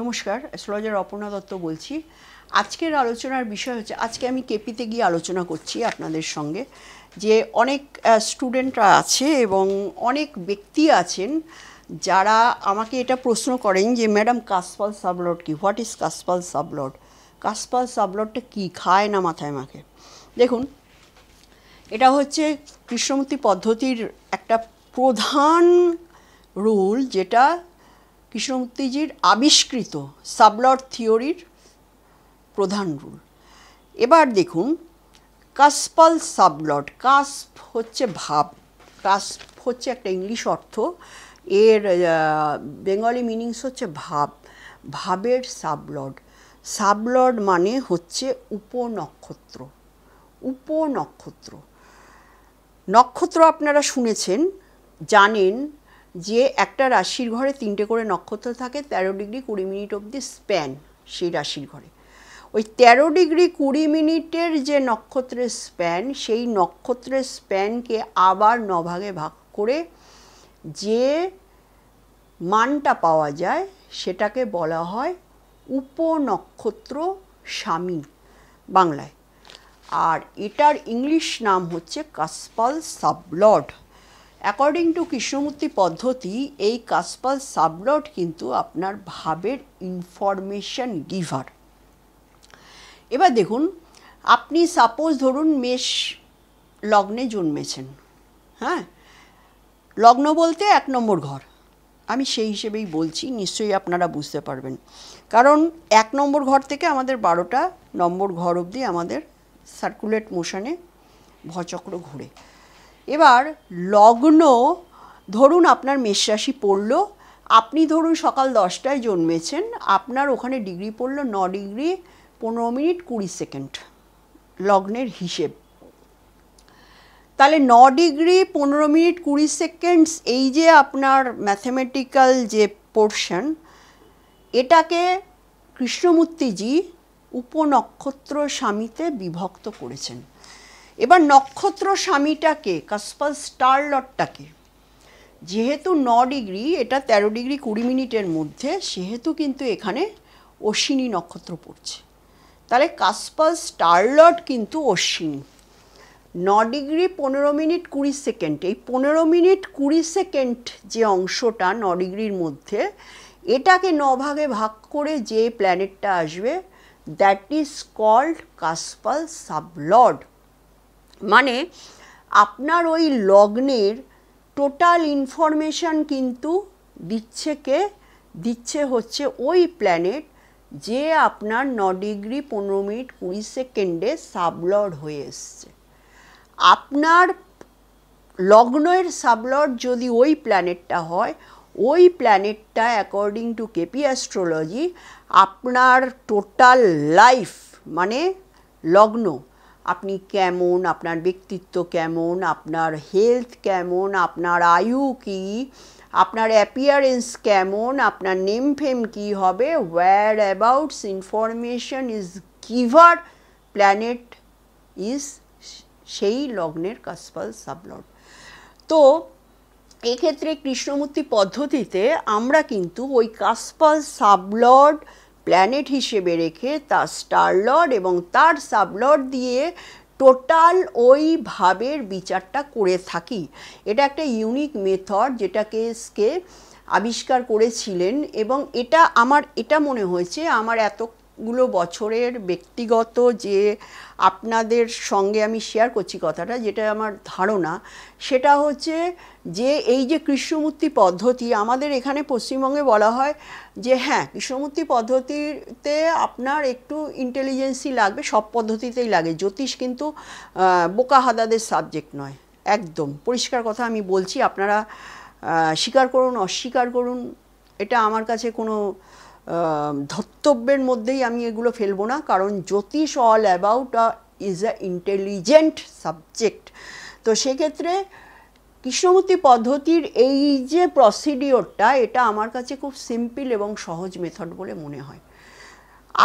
নমস্কার, অ্যাস্ট্রোলজার অপর্ণা দত্ত বলছি। আজকের আলোচনার বিষয় হচ্ছে, আজকে আমি কেপিতে গিয়ে আলোচনা করছি আপনাদের সঙ্গে, যে অনেক স্টুডেন্টরা আছে এবং অনেক ব্যক্তি আছেন যারা আমাকে এটা প্রশ্ন করেন যে ম্যাডাম কাসপাল সাবলট কি, হোয়াট ইজ কাসপাল সাবলট, কাসপাল সাবলটটা কী, খায় না মাথায় মাখে। দেখুন, এটা হচ্ছে কৃষ্ণমূর্তি পদ্ধতির একটা প্রধান রুল, যেটা কৃষ্ণমূর্তিজির আবিষ্কৃত সাবলট থিওরির প্রধান রুল। এবার দেখুন, কাসপাল সাবলট, কাস্প হচ্ছে ভাব, কাস্প হচ্ছে একটা ইংলিশ অর্থ, এর বেঙ্গলি মিনিংস হচ্ছে ভাব, ভাবের সাবলট। সাবলট মানে হচ্ছে উপনক্ষত্র, উপনক্ষত্র। নক্ষত্র আপনারা শুনেছেন, জানেন যে একটা রাশির ঘরে 3টে করে নক্ষত্র থাকে, 13 ডিগ্রি 20 মিনিট অবধি স্প্যান সেই রাশির ঘরে। ওই 13 ডিগ্রি 20 মিনিটের যে নক্ষত্রের স্প্যান, সেই নক্ষত্রের স্প্যানকে আবার 9 ভাগে ভাগ করে যে মানটা পাওয়া যায় সেটাকে বলা হয় উপনক্ষত্র স্বামী বাংলায়, আর এটার ইংলিশ নাম হচ্ছে কাসপাল সাবলট। অ্যাকর্ডিং টু কৃষ্ণমূর্তি পদ্ধতি, এই কাসপাল সাবলট কিন্তু আপনার ভাবের ইনফরমেশন গিভার। এবার দেখুন, আপনি সাপোজ ধরুন মেষ লগ্নে জন্মেছেন, হ্যাঁ, লগ্ন বলতে 1 নম্বর ঘর, আমি সেই হিসেবেই বলছি, নিশ্চয়ই আপনারা বুঝতে পারবেন, কারণ 1 নম্বর ঘর থেকে আমাদের 12টা নম্বর ঘর অবধি আমাদের সার্কুলেট মোশনে ভচক্র ঘুরে। এবার লগ্ন ধরুন আপনার মেষ রাশি পড়লো, আপনি ধরুন সকাল 10টায় জন্মেছেন, আপনার ওখানে ডিগ্রি পড়লো 9 ডিগ্রি 15 মিনিট 20 সেকেন্ড লগ্নের হিসেব। তাহলে 9 ডিগ্রি 15 মিনিট 20 সেকেন্ডস, এই যে আপনার ম্যাথমেটিক্যাল যে পোর্শন, এটাকে কৃষ্ণমূর্তিজি উপনক্ষত্র স্বামীতে বিভক্ত করেছেন। এবার নক্ষত্র স্বামীটাকে, কাসপাল স্টারলটটাকে, যেহেতু 9 ডিগ্রি, এটা 13 ডিগ্রি 20 মিনিটের মধ্যে, সেহেতু কিন্তু এখানে অশ্বিনী নক্ষত্র পড়ছে, তাহলে কাসপাল স্টারলট কিন্তু অশ্বিনী। 9 ডিগ্রি 15 মিনিট 20 সেকেন্ড, এই 15 মিনিট 20 সেকেন্ড যে অংশটা 9 ডিগ্রির মধ্যে, এটাকে 9 ভাগে ভাগ করে যে প্ল্যানেটটা আসবে, দ্যাট ইজ কল্ড কাসপাল সাবলট। মানে আপনার ওই লগ্নের টোটাল ইনফরমেশান কিন্তু দিচ্ছে হচ্ছে ওই প্ল্যানেট, যে আপনার 9 ডিগ্রি 15 মিনিট 20 সেকেন্ডে সাবলট হয়ে এসছে। আপনার লগ্নের সাবলট যদি ওই প্ল্যানেটটা হয়, ওই প্ল্যানেটটা অ্যাকর্ডিং টু কেপি অ্যাস্ট্রোলজি আপনার টোটাল লাইফ, মানে লগ্ন, আপনি কেমন, আপনার ব্যক্তিত্ব কেমন, আপনার হেলথ কেমন, আপনার আয়ু কী, আপনার অ্যাপিয়ারেন্স কেমন, আপনার নেম ফেম কী হবে, whereabouts information is giver planet is সেই লগ্নের কাসপাল সাবলট। তো এক্ষেত্রে কৃষ্ণমূর্তি পদ্ধতিতে আমরা কিন্তু ওই কাসপাল সাবলট প্ল্যানেট হিসেবে রেখে তার স্টারলট এবং তার সাবলট দিয়ে টোটাল ওই ভাবের বিচারটা করে থাকি। এটা একটা ইউনিক মেথড, যেটাকে আবিষ্কার করেছিলেন, এবং এটা মনে হয়েছে আমার এতগুলো বছরের ব্যক্তিগত যে আপনাদের সঙ্গে আমি শেয়ার করছি কথাটা, যেটা আমার ধারণা, সেটা হচ্ছে যে এই যে কৃষ্ণমূর্তি পদ্ধতি আমাদের এখানে পশ্চিমবঙ্গে বলা হয় যে হ্যাঁ, কৃষ্ণমূর্তি পদ্ধতিতে আপনার একটু ইন্টেলিজেন্সি লাগবে, সব পদ্ধতিতেই লাগে, জ্যোতিষ কিন্তু বোকা হাদাদের সাবজেক্ট নয়, একদম পরিষ্কার কথা আমি বলছি, আপনারা স্বীকার করুন অস্বীকার করুন, এটা আমার কাছে কোনো ধর্তব্যের মধ্যেই আমি এগুলো ফেলবো না, কারণ জ্যোতিষ all about is a intelligent subject. তো সেক্ষেত্রে কৃষ্ণমূর্তি পদ্ধতির এই যে প্রসিডিওরটা, এটা আমার কাছে খুব সিম্পল এবং সহজ মেথড বলে মনে হয়।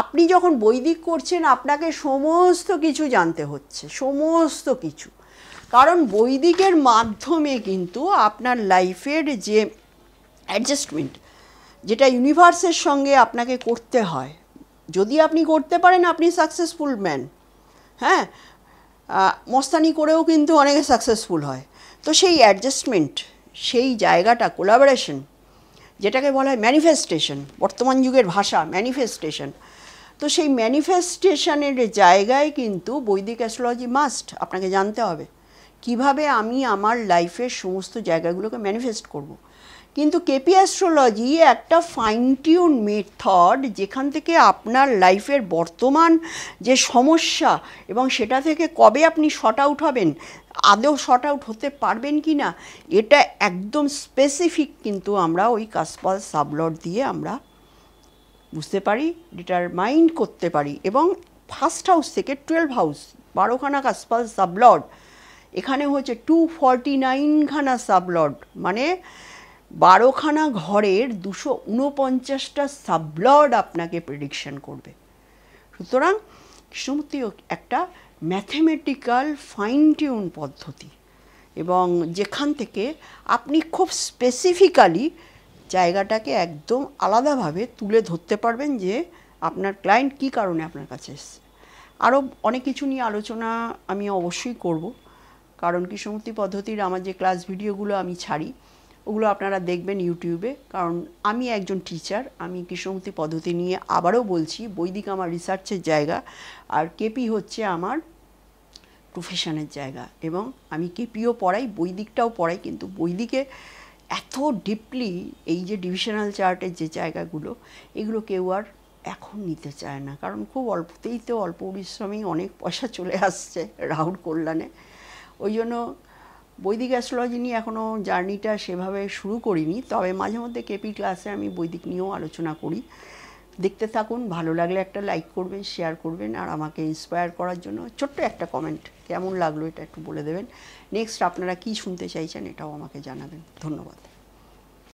আপনি যখন বৈদিক করছেন, আপনাকে সমস্ত কিছু জানতে হচ্ছে, সমস্ত কিছু, কারণ বৈদিকের মাধ্যমে কিন্তু আপনার লাইফের যে অ্যাডজাস্টমেন্ট, যেটা ইউনিভার্সের সঙ্গে আপনাকে করতে হয়। যদি আপনি করতে পারেন আপনি সাকসেসফুল ম্যান। হ্যাঁ, মস্তানি করেও কিন্তু অনেকে সাকসেসফুল হয়। তো সেই অ্যাডজাস্টমেন্ট, সেই জায়গাটা, কোলাবোরেশন, যেটাকে বলা হয় ম্যানিফেস্টেশন, বর্তমান যুগের ভাষা ম্যানিফেস্টেশন। তো সেই ম্যানিফেস্টেশনের জায়গায় কিন্তু বৈদিক অ্যাস্ট্রোলজি মাস্ট। আপনাকে জানতে হবে কিভাবে আমি আমার লাইফের সমস্ত জায়গাগুলোকে ম্যানিফেস্ট করব। কিন্তু কেপি অ্যাস্ট্রোলজি একটা ফাইন টিউন মেথড, যেখান থেকে আপনার লাইফের বর্তমান যে সমস্যা এবং সেটা থেকে কবে আপনি শর্ট আউট হবেন, আদৌ শর্ট আউট হতে পারবেন কি না, এটা একদম স্পেসিফিক কিন্তু আমরা ওই কাসপাল সাবলট দিয়ে আমরা বুঝতে পারি, ডিটারমাইন্ড করতে পারি। এবং ফার্স্ট হাউস থেকে 12 হাউস, 12খানা কাসপাল সাবলট, এখানে হচ্ছে 249খানা সাবলট, মানে 12খানা ঘরের 249টা সাবলট আপনাকে প্রেডিকশন করবে। সুতরাং কৃষ্ণমূর্তি একটা ম্যাথমেটিক্যাল ফাইন টিউন পদ্ধতি, এবং যেখান থেকে আপনি খুব স্পেসিফিক্যালি জায়গাটাকে একদম আলাদাভাবে তুলে ধরতে পারবেন যে আপনার ক্লায়েন্ট কী কারণে আপনার কাছে এসছে। আরও অনেক কিছু নিয়ে আলোচনা আমি অবশ্যই করব, কারণ কৃষ্ণমূর্তি পদ্ধতির আমার যে ক্লাস ভিডিওগুলো আমি ছাড়ি ওগুলো আপনারা দেখবেন ইউটিউবে। কারণ আমি একজন টিচার, আমি কৃষ্ণমূর্তি পদ্ধতি নিয়ে আবারও বলছি, বৈদিক আমার রিসার্চের জায়গা, আর কেপি হচ্ছে আমার প্রফেশনের জায়গা। এবং আমি কেপিও পড়াই, বৈদিকটাও পড়াই, কিন্তু বৈদিকে এত ডিপলি এই যে ডিভিশনাল চার্টের যে জায়গাগুলো, এগুলো কেউ আর এখন নিতে চায় না, কারণ খুব অল্পতেই তো, অল্প পরিশ্রমেই অনেক পয়সা চলে আসছে রাহুর কল্যাণে। ওই জন্য বৈদিক অ্যাস্ট্রোলজি নিয়ে এখনও জার্নিটা সেভাবে শুরু করিনি, তবে মাঝে মধ্যে কেপি ক্লাসে আমি বৈদিক নিয়েও আলোচনা করি। দেখতে থাকুন, ভালো লাগলে একটা লাইক করবেন, শেয়ার করবেন, আর আমাকে ইন্সপায়ার করার জন্য ছোট্ট একটা কমেন্ট, কেমন লাগলো এটা একটু বলে দেবেন। নেক্সট আপনারা কী শুনতে চাইছেন এটাও আমাকে জানাবেন। ধন্যবাদ।